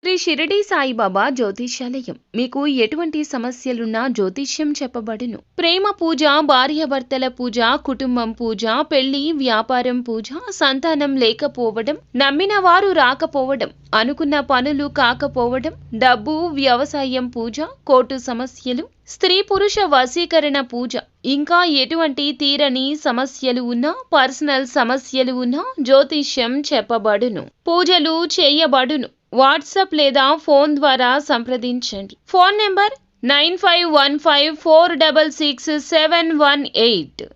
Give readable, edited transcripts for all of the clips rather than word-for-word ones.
శ్రీ షిరిడి సాయిబాబా జ్యోతిష్యాలయం మీకు ఎటువంటి సమస్యలున్నా జ్యోతిష్యం చెప్పబడును. ప్రేమ పూజ, భార్యాభర్తల పూజ, కుటుంబం పూజ, పెళ్లి, వ్యాపారం పూజ, సంతానం లేకపోవడం, నమ్మిన వారు రాకపోవడం, అనుకున్న పనులు కాకపోవడం, డబ్బు, వ్యవసాయం పూజ, కోర్టు సమస్యలు, స్త్రీ పురుష వశీకరణ పూజ, ఇంకా ఎటువంటి తీరని సమస్యలు ఉన్నా, పర్సనల్ సమస్యలు ఉన్నా జ్యోతిష్యం చెప్పబడును. పూజలు చేయబడును. వాట్సాప్ లేదా ఫోన్ ద్వారా సంప్రదించండి. Phone number 9515466718.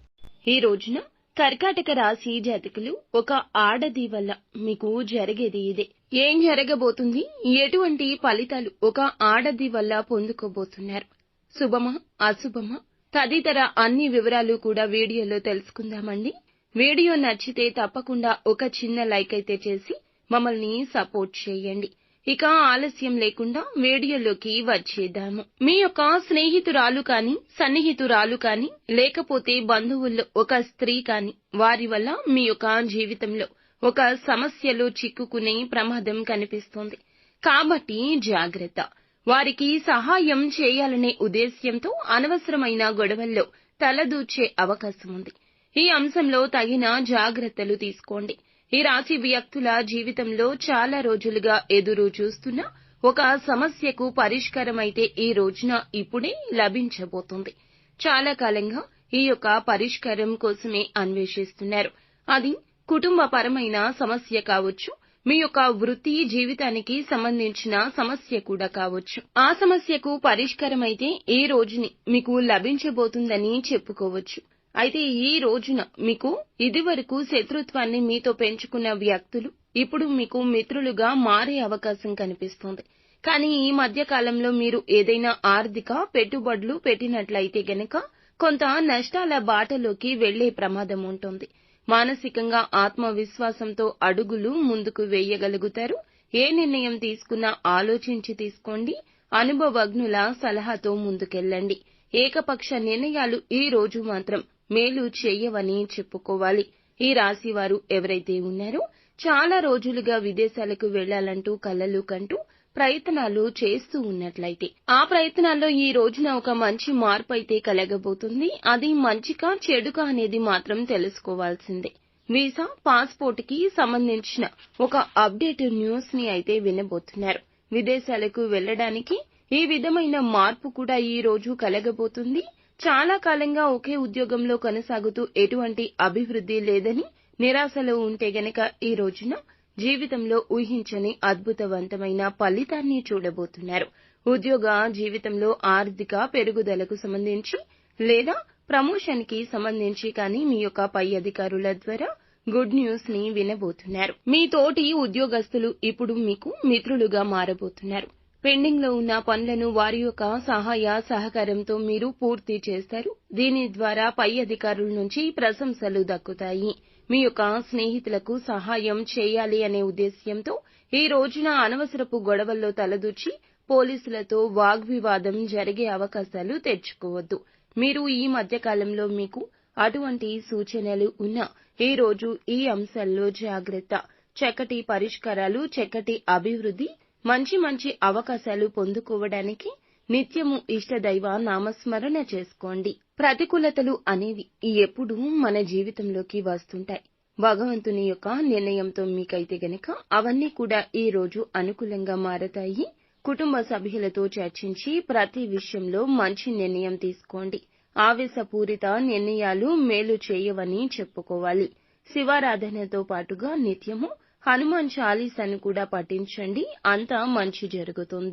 ఈ రోజున కర్కాటక రాశి జాతకులు, ఒక ఆడది వల్ల మీకు జరిగేది ఇదే. ఏం జరగబోతుంది, ఎటువంటి ఫలితాలు ఒక ఆడది వల్ల పొందుకోబోతున్నారు, శుభమా అశుభమా తదితర అన్ని వివరాలు కూడా వీడియోలో తెలుసుకుందామండి. వీడియో నచ్చితే తప్పకుండా ఒక చిన్న లైక్ అయితే చేసి మమ్మల్ని సపోర్ట్ చేయండి. ఇక ఆలస్యం లేకుండా వీడియోలోకి వచ్చేద్దాము. మీ యొక్క స్నేహితురాలు కాని, సన్నిహితురాలు కాని, లేకపోతే బంధువుల్లో ఒక స్త్రీ కాని, వారి వల్ల మీ యొక్క జీవితంలో ఒక సమస్యలో చిక్కుకునే ప్రమాదం కనిపిస్తోంది. కాబట్టి జాగ్రత్త. వారికి సహాయం చేయాలనే ఉద్దేశ్యంతో అనవసరమైన గొడవల్లో తలదూర్చే అవకాశం ఉంది. ఈ అంశంలో తగిన జాగ్రత్తలు తీసుకోండి. ఈ రాశి వ్యక్తుల జీవితంలో చాలా రోజులుగా ఎదురు చూస్తున్న ఒక సమస్యకు పరిష్కారమైతే ఈ రోజున ఇప్పుడే లభించబోతుంది. చాలా కాలంగా ఈ యొక్క పరిష్కారం కోసమే అన్వేషిస్తున్నారు. అది కుటుంబపరమైన సమస్య కావచ్చు, మీ యొక్క వృత్తి జీవితానికి సంబంధించిన సమస్య కూడా కావచ్చు. ఆ సమస్యకు పరిష్కారమైతే ఈ రోజుని మీకు లభించబోతుందని చెప్పుకోవచ్చు. అయితే ఈ రోజున మీకు ఇదివరకు శత్రుత్వాన్ని మీతో పెంచుకున్న వ్యక్తులు ఇప్పుడు మీకు మిత్రులుగా మారే అవకాశం కనిపిస్తోంది. కానీ ఈ మధ్య కాలంలో మీరు ఏదైనా ఆర్థిక పెట్టుబడులు పెట్టినట్లయితే గనక కొంత నష్టాల బాటలోకి వెళ్లే ప్రమాదం ఉంటుంది. మానసికంగా ఆత్మవిశ్వాసంతో అడుగులు ముందుకు వేయగలుగుతారు. ఏ నిర్ణయం తీసుకున్నా ఆలోచించి తీసుకోండి. అనుభవజ్ఞుల సలహాతో ముందుకెళ్లండి. ఏకపక్ష నిర్ణయాలు ఈ రోజు మాత్రం మేలు చేయవని చెప్పుకోవాలి. ఈ రాశి వారు ఎవరైతే ఉన్నారో చాలా రోజులుగా విదేశాలకు వెళ్లాలంటూ కలలు కంటూ ప్రయత్నాలు చేస్తూ ఉన్నట్లయితే ఆ ప్రయత్నాల్లో ఈ రోజున ఒక మంచి మార్పు అయితే కలగబోతుంది. అది మంచిగా చెడుగా అనేది మాత్రం తెలుసుకోవాల్సిందే. వీసా, పాస్పోర్ట్ కి సంబంధించిన ఒక అప్డేట్ న్యూస్ ని అయితే వినబోతున్నారు. విదేశాలకు వెళ్లడానికి ఈ విధమైన మార్పు కూడా ఈ రోజు కలగబోతుంది. చాలా కాలంగా ఒకే ఉద్యోగంలో కొనసాగుతూ ఎటువంటి అభివృద్ధి లేదని నిరాశలో ఉంటే గనక ఈ రోజున జీవితంలో ఊహించని అద్భుతవంతమైన ఫలితాన్ని చూడబోతున్నారు. ఉద్యోగ జీవితంలో ఆర్థిక పెరుగుదలకు సంబంధించి లేదా ప్రమోషన్ కి సంబంధించి కానీ మీ యొక్క పై అధికారుల ద్వారా గుడ్ న్యూస్ ని వినబోతున్నారు. మీ తోటి ఉద్యోగస్తులు ఇప్పుడు మీకు మిత్రులుగా మారబోతున్నారు. పెండింగ్ లో ఉన్న పనులను వారి యొక్క సహాయ సహకారంతో మీరు పూర్తి చేస్తారు. దీని ద్వారా పై అధికారుల నుంచి ప్రశంసలు దక్కుతాయి. మీ యొక్క స్నేహితులకు సహాయం చేయాలి అనే ఉద్దేశ్యంతో ఈ రోజున అనవసరపు గొడవల్లో తలదూర్చి పోలీసులతో వాగ్వివాదం జరిగే అవకాశాలు తెచ్చుకోవద్దు. మీరు ఈ మధ్య కాలంలో మీకు అటువంటి సూచనలు ఉన్నా ఈ రోజు ఈ అంశాల్లో జాగ్రత్త. చక్కటి పరిష్కారాలు, చక్కటి అభివృద్ధి, మంచి అవకాశాలు పొందుకోవడానికి నిత్యము ఇష్టదైవ నామస్మరణ చేసుకోండి. ప్రతికూలతలు అనేవి ఎప్పుడూ మన జీవితంలోకి వస్తుంటాయి. భగవంతుని యొక్క నిర్ణయంతో మీకైతే గనక అవన్నీ కూడా ఈ రోజు అనుకూలంగా మారతాయి. కుటుంబ సభ్యులతో చర్చించి ప్రతి విషయంలో మంచి నిర్ణయం తీసుకోండి. ఆవేశపూరిత నిర్ణయాలు మేలు చేయవని చెప్పుకోవాలి. శివారాధనతో పాటుగా నిత్యము హనుమాన్ చాలీసాను కూడా పఠించండి. అంతా మంచి జరుగుతుంది.